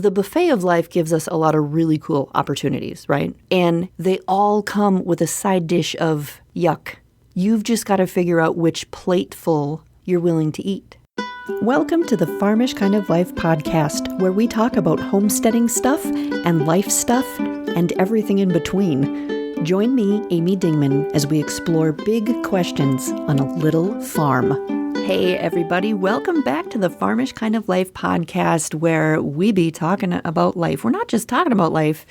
the buffet of life gives us a lot of really cool opportunities, right? And they all come with a side dish of yuck. You've just got to figure out which plateful you're willing to eat. Welcome to the Farmish Kind of Life podcast, where we talk about homesteading stuff and life stuff and everything in between. Join me, Amy Dingman, as we explore big questions on a little farm. Hey everybody, welcome back to the Farmish Kind of Life podcast, where we be talking about life. We're not just talking about life,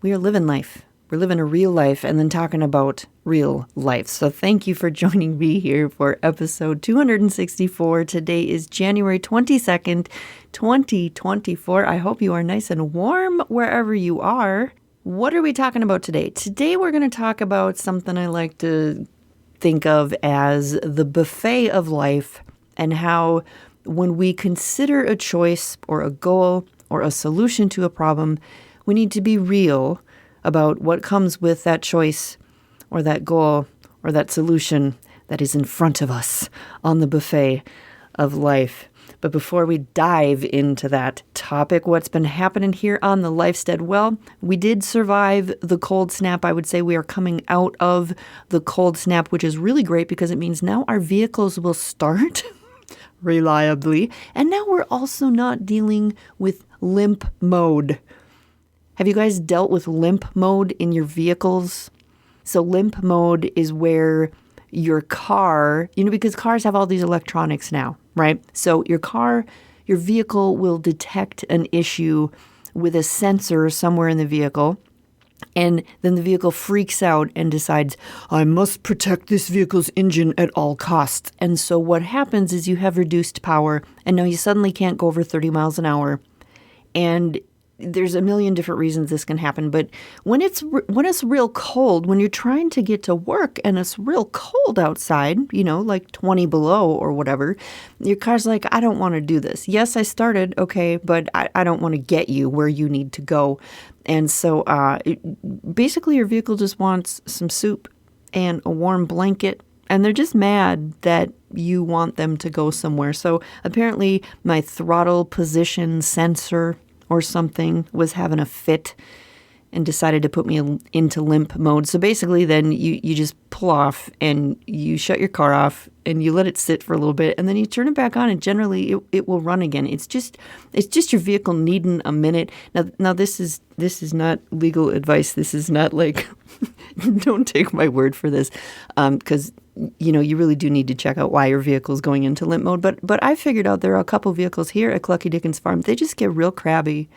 we are living life. We're living a real life and then talking about real life. So thank you for joining me here for episode 264. Today is January 22nd, 2024. I hope you are nice and warm wherever you are. What are we talking about today? Today we're going to talk about something I like to think of as the buffet of life, and how when we consider a choice or a goal or a solution to a problem, we need to be real about what comes with that choice or that goal or that solution that is in front of us on the buffet of life. But before we dive into that topic, what's been happening here on the Lifestead? Well, we did survive the cold snap. I would say we are coming out of the cold snap, which is really great because it means now our vehicles will start reliably. And now we're also not dealing with limp mode. Have you guys dealt with limp mode in your vehicles? So limp mode is where your car, because cars have all these electronics now, right? So your vehicle will detect an issue with a sensor somewhere in the vehicle, and then the vehicle freaks out and decides, I must protect this vehicle's engine at all costs. And so what happens is you have reduced power, and now you suddenly can't go over 30 miles an hour. And there's a million different reasons this can happen, but when it's real cold, when you're trying to get to work and it's real cold outside, like 20 below or whatever, your car's like, I don't want to do this. Yes, I started, okay, but I don't want to get you where you need to go. And so basically your vehicle just wants some soup and a warm blanket, and they're just mad that you want them to go somewhere. So apparently my throttle position sensor or something was having a fit and decided to put me into limp mode. So basically then you just pull off and you shut your car off and you let it sit for a little bit, and then you turn it back on, and generally it will run again. It's just your vehicle needing a minute. Now this is not legal advice. This is not like don't take my word for this, because you really do need to check out why your vehicle is going into limp mode. But I figured out there are a couple vehicles here at Clucky Dickens Farm. They just get real crabby,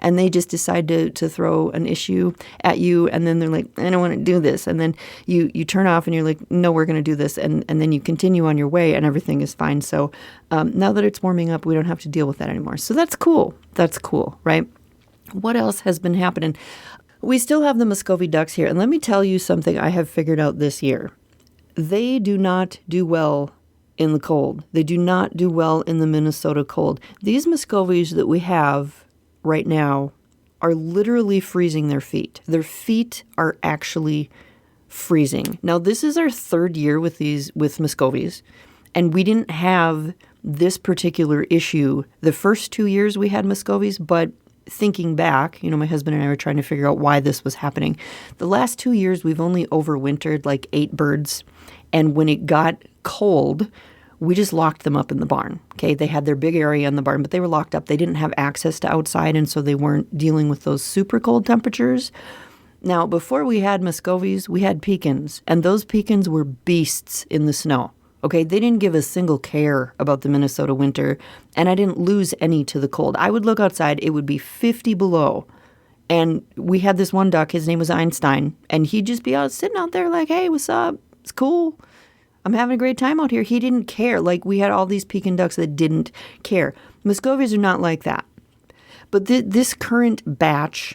and they just decide to throw an issue at you, and then they're like, I don't want to do this. And then you turn off, and you're like, no, we're going to do this. And then you continue on your way, and everything is fine. So now that it's warming up, we don't have to deal with that anymore. So that's cool. That's cool, right? What else has been happening? We still have the Muscovy ducks here. And let me tell you something I have figured out this year. They do not do well in the cold. They do not do well in the Minnesota cold. These Muscovies that we have right now are literally freezing their feet. Their feet are actually freezing. Now, this is our third year with Muscovies, and we didn't have this particular issue the first 2 years we had Muscovies, but thinking back, my husband and I were trying to figure out why this was happening. The last 2 years, we've only overwintered like 8 birds. And when it got cold, we just locked them up in the barn. Okay, they had their big area in the barn, but they were locked up. They didn't have access to outside, and so they weren't dealing with those super cold temperatures. Now, before we had Muscovies, we had pecans, and those pecans were beasts in the snow. Okay, they didn't give a single care about the Minnesota winter, and I didn't lose any to the cold. I would look outside, it would be 50 below, and we had this one duck, his name was Einstein, and he'd just be out sitting out there like, hey, what's up? It's cool. I'm having a great time out here. He didn't care. Like, we had all these Pekin ducks that didn't care. Muscovies are not like that. But this current batch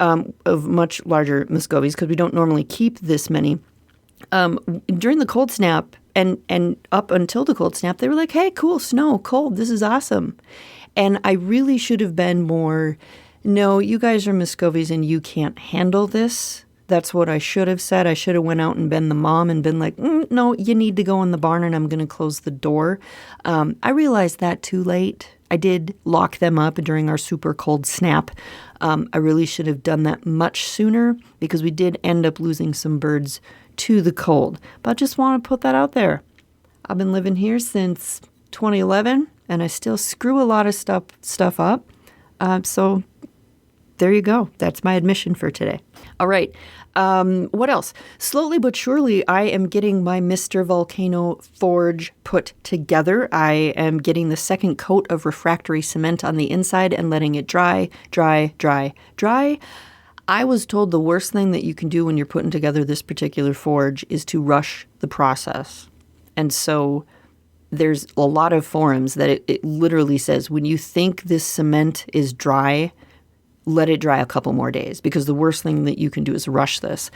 of much larger Muscovies, because we don't normally keep this many, during the cold snap and up until the cold snap, they were like, hey, cool, snow, cold, this is awesome. And I really should have been more, no, you guys are Muscovies and you can't handle this That's what I should have said. I should have went out and been the mom and been like, no, you need to go in the barn and I'm going to close the door. I realized that too late. I did lock them up during our super cold snap. I really should have done that much sooner because we did end up losing some birds to the cold. But I just want to put that out there. I've been living here since 2011 and I still screw a lot of stuff up. So there you go. That's my admission for today. All right. What else? Slowly but surely, I am getting my Mr. Volcano forge put together. I am getting the second coat of refractory cement on the inside and letting it dry. I was told the worst thing that you can do when you're putting together this particular forge is to rush the process. And so there's a lot of forums that it literally says, when you think this cement is dry, let it dry a couple more days, because the worst thing that you can do is rush this.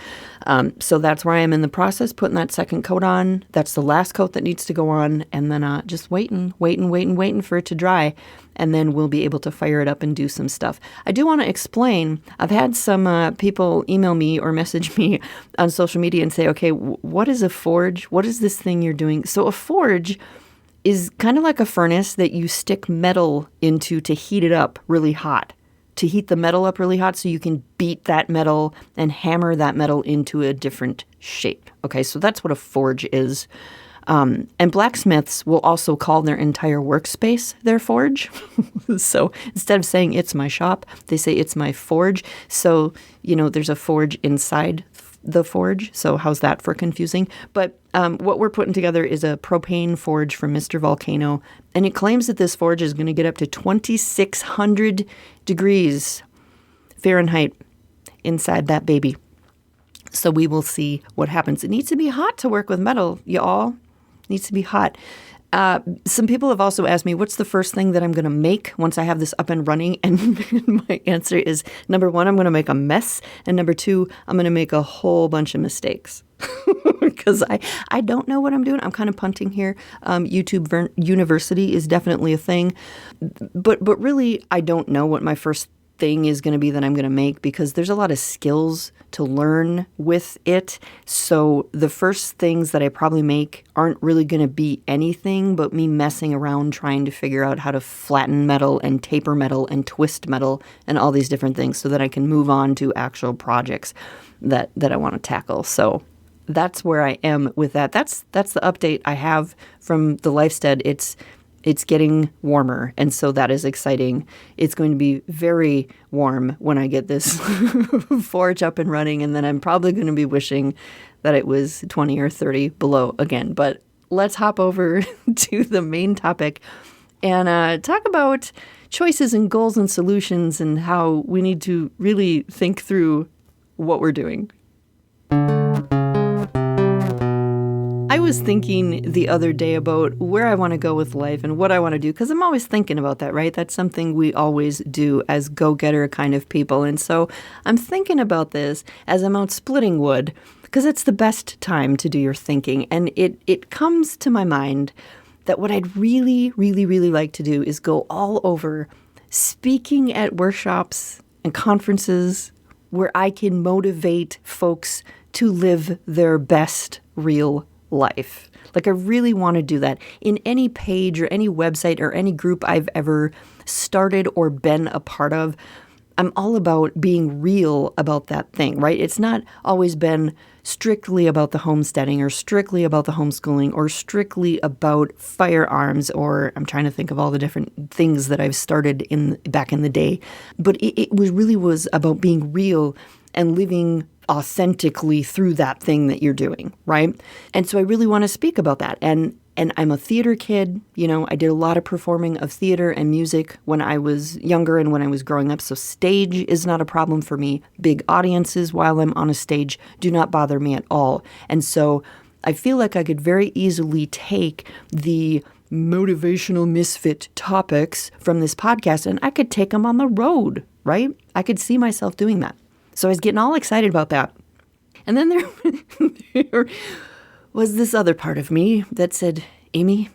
So that's where I am in the process, putting that second coat on. That's the last coat that needs to go on, and then just waiting for it to dry, and then we'll be able to fire it up and do some stuff. I do want to explain, I've had some people email me or message me on social media and say, okay, what is a forge? What is this thing you're doing? So a forge is kind of like a furnace that you stick metal into to heat it up really hot. To heat the metal up really hot so you can beat that metal and hammer that metal into a different shape. Okay, so that's what a forge is. And blacksmiths will also call their entire workspace their forge. So instead of saying it's my shop, they say it's my forge. So, there's a forge inside the forge. So how's that for confusing? But what we're putting together is a propane forge from Mr. Volcano. And it claims that this forge is going to get up to 2,600 degrees Fahrenheit inside that baby. So we will see what happens. It needs to be hot to work with metal, y'all. It needs to be hot. Some people have also asked me, what's the first thing that I'm going to make once I have this up and running? And my answer is, number one, I'm going to make a mess. And number two, I'm going to make a whole bunch of mistakes. Because I don't know what I'm doing. I'm kind of punting here. YouTube University is definitely a thing. But really, I don't know what my first thing is going to be that I'm going to make, because there's a lot of skills to learn with it. So the first things that I probably make aren't really going to be anything but me messing around trying to figure out how to flatten metal and taper metal and twist metal and all these different things so that I can move on to actual projects that I want to tackle. So that's where I am with that. That's the update I have from the Lifestead. It's getting warmer, and so that is exciting. It's going to be very warm when I get this forge up and running, and then I'm probably going to be wishing that it was 20 or 30 below again. But let's hop over to the main topic and talk about choices and goals and solutions and how we need to really think through what we're doing. I was thinking the other day about where I want to go with life and what I want to do, because I'm always thinking about that, right? That's something we always do as go-getter kind of people. And so I'm thinking about this as I'm out splitting wood, because it's the best time to do your thinking. And it comes to my mind that what I'd really, really, really like to do is go all over speaking at workshops and conferences where I can motivate folks to live their best real life. Like, I really want to do that in any page or any website or any group I've ever started or been a part of. I'm all about being real about that thing, right? It's not always been strictly about the homesteading or strictly about the homeschooling or strictly about firearms, or I'm trying to think of all the different things that I've started back in the day. But it was about being real and living authentically through that thing that you're doing, right? And so I really want to speak about that. And I'm a theater kid. I did a lot of performing of theater and music when I was younger and when I was growing up. So stage is not a problem for me. Big audiences while I'm on a stage do not bother me at all. And so I feel like I could very easily take the motivational misfit topics from this podcast and I could take them on the road, right? I could see myself doing that. So I was getting all excited about that. And then there was this other part of me that said, Amy,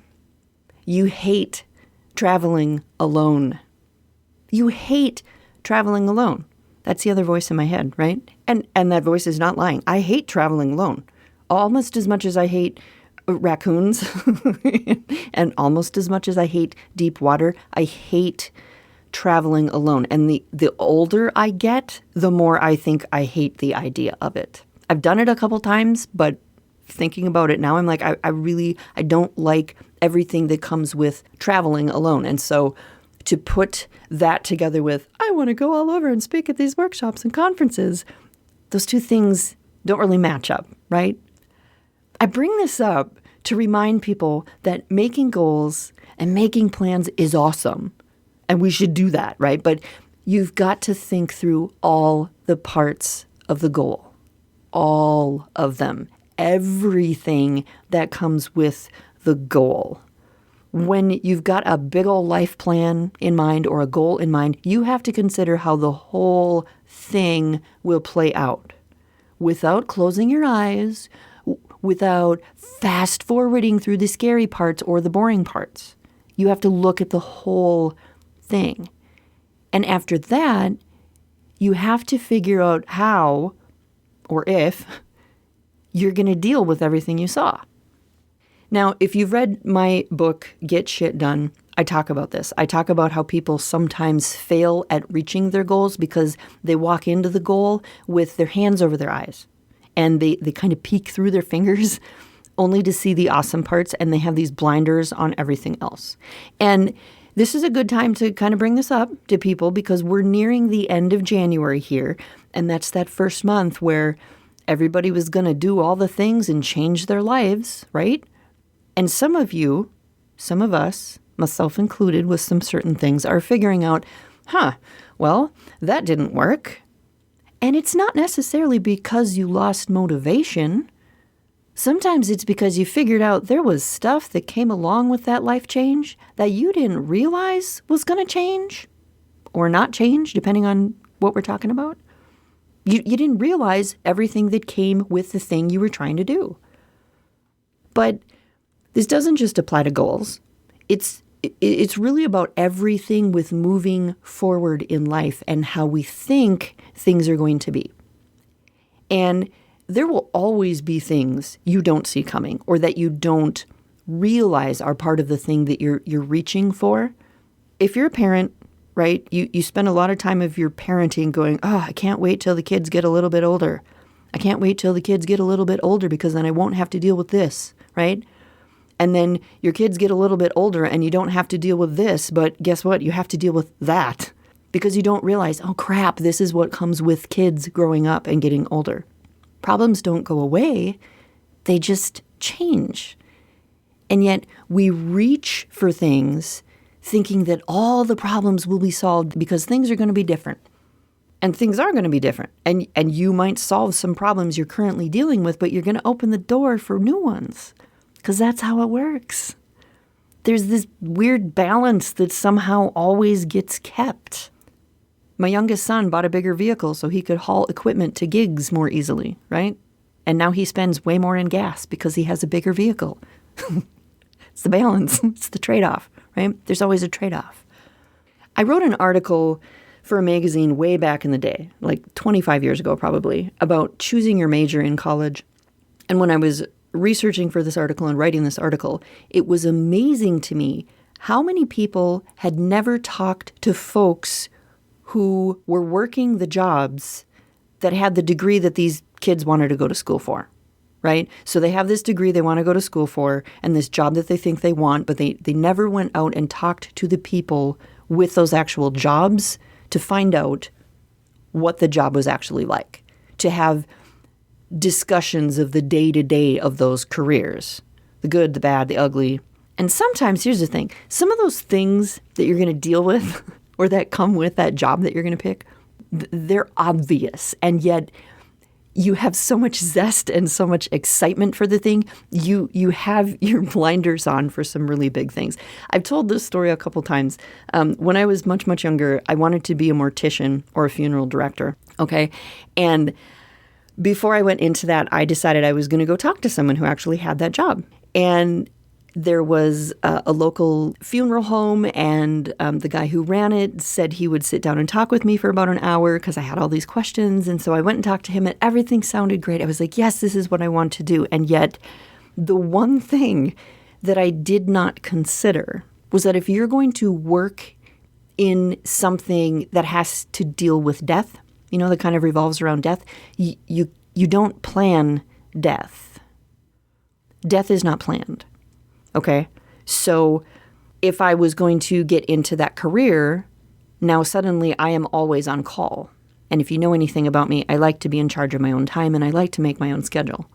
you hate traveling alone. You hate traveling alone. That's the other voice in my head, right? And that voice is not lying. I hate traveling alone, almost as much as I hate raccoons and almost as much as I hate deep water. I hate traveling alone. And the older I get, the more I think I hate the idea of it. I've done it a couple times, but thinking about it now, I'm like, I don't like everything that comes with traveling alone. And so to put that together with, I want to go all over and speak at these workshops and conferences, those two things don't really match up, right? I bring this up to remind people that making goals and making plans is awesome. And we should do that, right? But you've got to think through all the parts of the goal, all of them, everything that comes with the goal. When you've got a big old life plan in mind or a goal in mind, you have to consider how the whole thing will play out without closing your eyes, without fast forwarding through the scary parts or the boring parts. You have to look at the whole thing. And after that, you have to figure out how or if you're going to deal with everything you saw. Now, if you've read my book, Get Shit Done, I talk about this. I talk about how people sometimes fail at reaching their goals because they walk into the goal with their hands over their eyes. And they kind of peek through their fingers only to see the awesome parts, and they have these blinders on everything else. And this is a good time to kind of bring this up to people because we're nearing the end of January here, and that's that first month where everybody was going to do all the things and change their lives, right? And some of you, some of us, myself included with some certain things, are figuring out, well, that didn't work. And it's not necessarily because you lost motivation. Sometimes it's because you figured out there was stuff that came along with that life change that you didn't realize was going to change or not change, depending on what we're talking about. You didn't realize everything that came with the thing you were trying to do. But this doesn't just apply to goals. It's really about everything with moving forward in life and how we think things are going to be. And there will always be things you don't see coming or that you don't realize are part of the thing that you're reaching for. If you're a parent, right, you spend a lot of time of your parenting going, I can't wait till the kids get a little bit older. I can't wait till the kids get a little bit older because then I won't have to deal with this, right? And then your kids get a little bit older and you don't have to deal with this, but guess what? You have to deal with that because you don't realize, oh crap, this is what comes with kids growing up and getting older. Problems don't go away. They just change. And yet we reach for things thinking that all the problems will be solved because things are going to be different. And things are going to be different. And you might solve some problems you're currently dealing with, but you're going to open the door for new ones. Because that's how it works. There's this weird balance that somehow always gets kept. My youngest son bought a bigger vehicle so he could haul equipment to gigs more easily, right? And now he spends way more in gas because he has a bigger vehicle. It's the balance. It's the trade-off, right? There's always a trade-off. I wrote an article for a magazine way back in the day, like 25 years ago probably, about choosing your major in college. And when I was researching for this article and writing this article, it was amazing to me how many people had never talked to folks who were working the jobs that had the degree that these kids wanted to go to school for, right? So they have this degree they want to go to school for and this job that they think they want, but they never went out and talked to the people with those actual jobs to find out what the job was actually like, to have discussions of the day-to-day of those careers, the good, the bad, the ugly. And sometimes, here's the thing, some of those things that you're going to deal with or that come with that job that you're going to pick, they're obvious. And yet you have so much zest and so much excitement for the thing. You have your blinders on for some really big things. I've told this story a couple times. When I was much, much younger, I wanted to be a mortician or a funeral director, okay? And before I went into that, I decided I was going to go talk to someone who actually had that job. And there was a local funeral home, and the guy who ran it said he would sit down and talk with me for about an hour because I had all these questions. And so I went and talked to him, and everything sounded great. I was like, yes, this is what I want to do. And yet the one thing that I did not consider was that if you're going to work in something that has to deal with death, that kind of revolves around death, you don't plan death. Death is not planned. Okay? So if I was going to get into that career, now suddenly I am always on call. And if you know anything about me, I like to be in charge of my own time and I like to make my own schedule.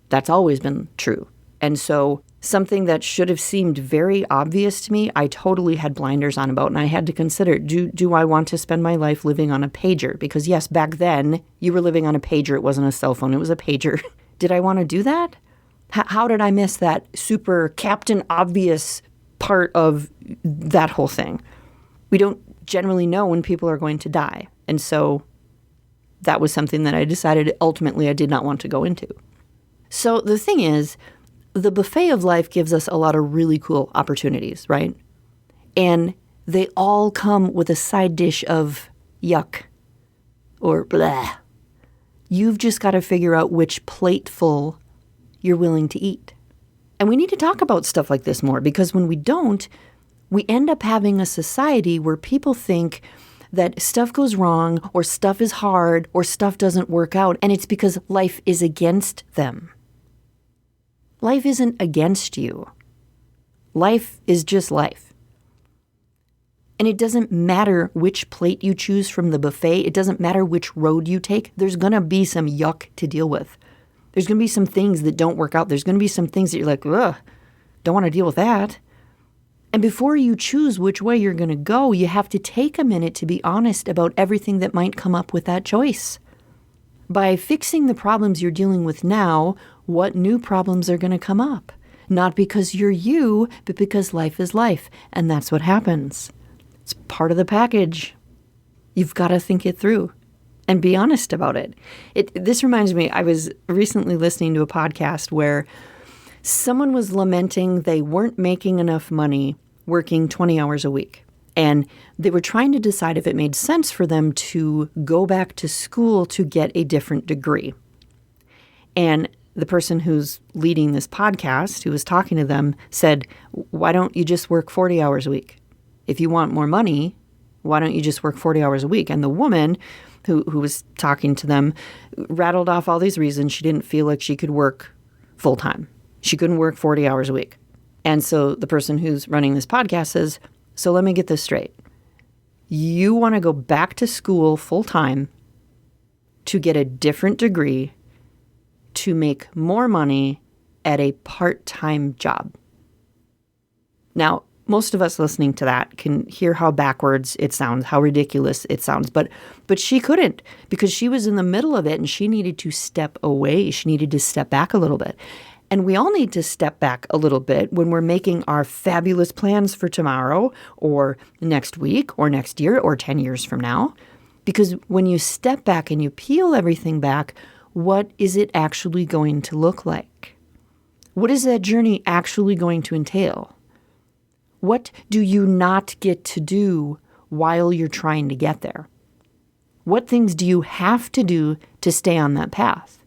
That's always been true. And so something that should have seemed very obvious to me, I totally had blinders on about, and I had to consider, do I want to spend my life living on a pager? Because yes, back then you were living on a pager. It wasn't a cell phone. It was a pager. Did I want to do that? How did I miss that super Captain Obvious part of that whole thing? We don't generally know when people are going to die. And so that was something that I decided ultimately I did not want to go into. So the thing is, the buffet of life gives us a lot of really cool opportunities, right? And they all come with a side dish of yuck or blah. You've just got to figure out which plateful you're willing to eat. And we need to talk about stuff like this more, because when we don't, we end up having a society where people think that stuff goes wrong or stuff is hard or stuff doesn't work out, and it's because life is against them. Life isn't against you. Life is just life. And it doesn't matter which plate you choose from the buffet. It doesn't matter which road you take. There's going to be some yuck to deal with. There's going to be some things that don't work out. There's going to be some things that you're like, ugh, don't want to deal with that. And before you choose which way you're going to go, you have to take a minute to be honest about everything that might come up with that choice. By fixing the problems you're dealing with now, what new problems are going to come up? Not because you're you, but because life is life. And that's what happens. It's part of the package. You've got to think it through and be honest about it. This reminds me, I was recently listening to a podcast where someone was lamenting they weren't making enough money working 20 hours a week. And they were trying to decide if it made sense for them to go back to school to get a different degree. And the person who's leading this podcast, who was talking to them, said, why don't you just work 40 hours a week? If you want more money, why don't you just work 40 hours a week? And the woman who was talking to them rattled off all these reasons she didn't feel like she could work full time. She couldn't work 40 hours a week. And so the person who's running this podcast says, so let me get this straight. You want to go back to school full time to get a different degree to make more money at a part-time job. Now, most of us listening to that can hear how backwards it sounds, how ridiculous it sounds, but she couldn't, because she was in the middle of it and she needed to step away. She needed to step back a little bit. And we all need to step back a little bit when we're making our fabulous plans for tomorrow or next week or next year or 10 years from now. Because when you step back and you peel everything back, what is it actually going to look like? What is that journey actually going to entail? What do you not get to do while you're trying to get there? What things do you have to do to stay on that path?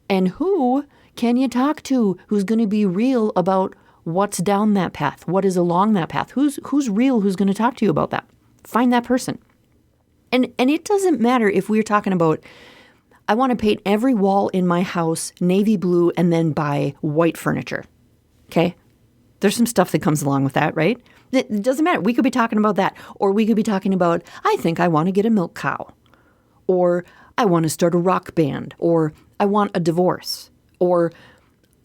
And who can you talk to who's going to be real about what's down that path? What is along that path? Who's real? Who's going to talk to you about that? Find that person. And it doesn't matter if we're talking about, I want to paint every wall in my house navy blue and then buy white furniture. Okay? There's some stuff that comes along with that, right? It doesn't matter. We could be talking about that. Or we could be talking about, I think I want to get a milk cow. Or I want to start a rock band. Or I want a divorce. Or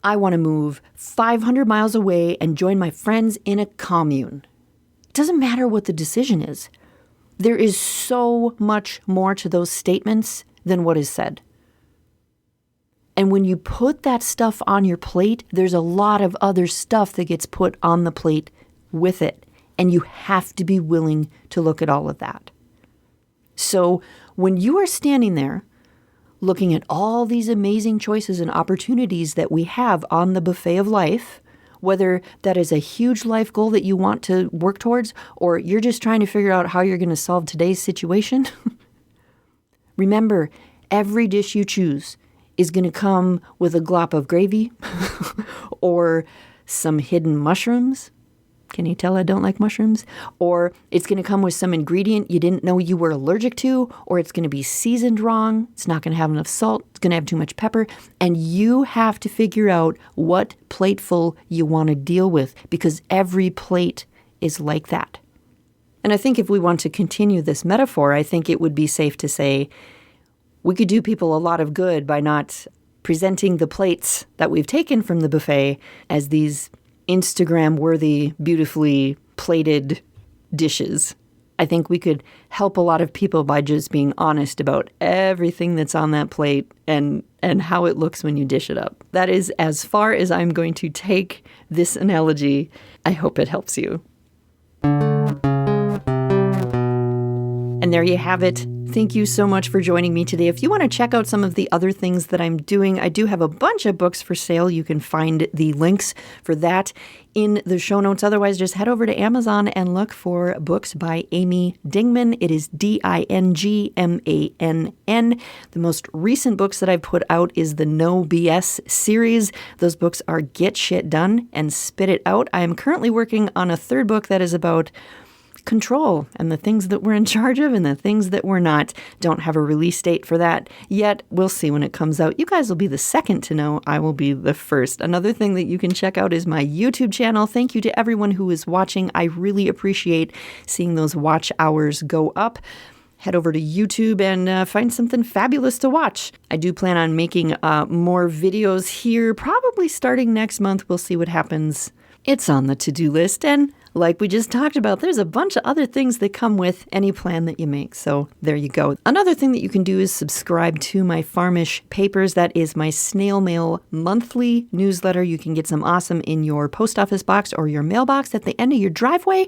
I want to move 500 miles away and join my friends in a commune. It doesn't matter what the decision is. There is so much more to those statements than what is said. And when you put that stuff on your plate, there's a lot of other stuff that gets put on the plate with it. And you have to be willing to look at all of that. So when you are standing there looking at all these amazing choices and opportunities that we have on the buffet of life, whether that is a huge life goal that you want to work towards, or you're just trying to figure out how you're going to solve today's situation. Remember, every dish you choose is going to come with a glop of gravy or some hidden mushrooms. Can you tell I don't like mushrooms? Or it's going to come with some ingredient you didn't know you were allergic to, or it's going to be seasoned wrong. It's not going to have enough salt. It's going to have too much pepper. And you have to figure out what plateful you want to deal with, because every plate is like that. And I think if we want to continue this metaphor, I think it would be safe to say we could do people a lot of good by not presenting the plates that we've taken from the buffet as these Instagram-worthy, beautifully plated dishes. I think we could help a lot of people by just being honest about everything that's on that plate and how it looks when you dish it up. That is as far as I'm going to take this analogy. I hope it helps you. And there you have it. Thank you so much for joining me today. If you want to check out some of the other things that I'm doing, I do have a bunch of books for sale. You can find the links for that in the show notes. Otherwise, just head over to Amazon and look for books by Amy Dingman. It is Dingmann. The most recent books that I've put out is the No BS series. Those books are Get Shit Done and Spit It Out. I am currently working on a third book that is about control and the things that we're in charge of and the things that we're not. Don't have a release date for that yet. We'll see when it comes out. You guys will be the second to know. I will be the first. Another thing that you can check out is my YouTube channel. Thank you to everyone who is watching. I really appreciate seeing those watch hours go up. Head over to YouTube and find something fabulous to watch. I do plan on making more videos here, probably starting next month. We'll see what happens. It's on the to-do list, and like we just talked about, there's a bunch of other things that come with any plan that you make. So there you go. Another thing that you can do is subscribe to my Farmish Papers. That is my snail mail monthly newsletter. You can get some awesome in your post office box or your mailbox at the end of your driveway.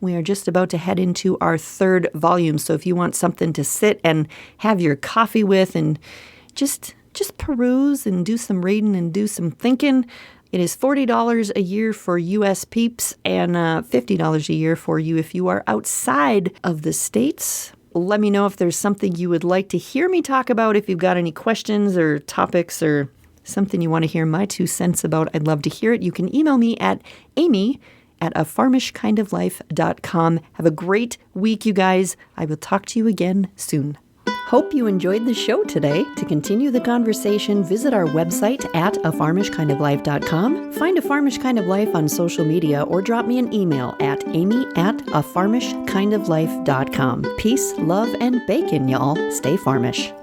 We are just about to head into our third volume. So if you want something to sit and have your coffee with and just peruse and do some reading and do some thinking, it is $40 a year for U.S. peeps and $50 a year for you if you are outside of the States. Let me know if there's something you would like to hear me talk about. If you've got any questions or topics or something you want to hear my 2 cents about, I'd love to hear it. You can email me at amy@farmishkindoflife.com. Have a great week, you guys. I will talk to you again soon. Hope you enjoyed the show today. To continue the conversation, visit our website at afarmishkindoflife.com. Find A Farmish Kind of Life on social media or drop me an email at amy@afarmishkindoflife.com. Peace, love, and bacon, y'all. Stay farmish.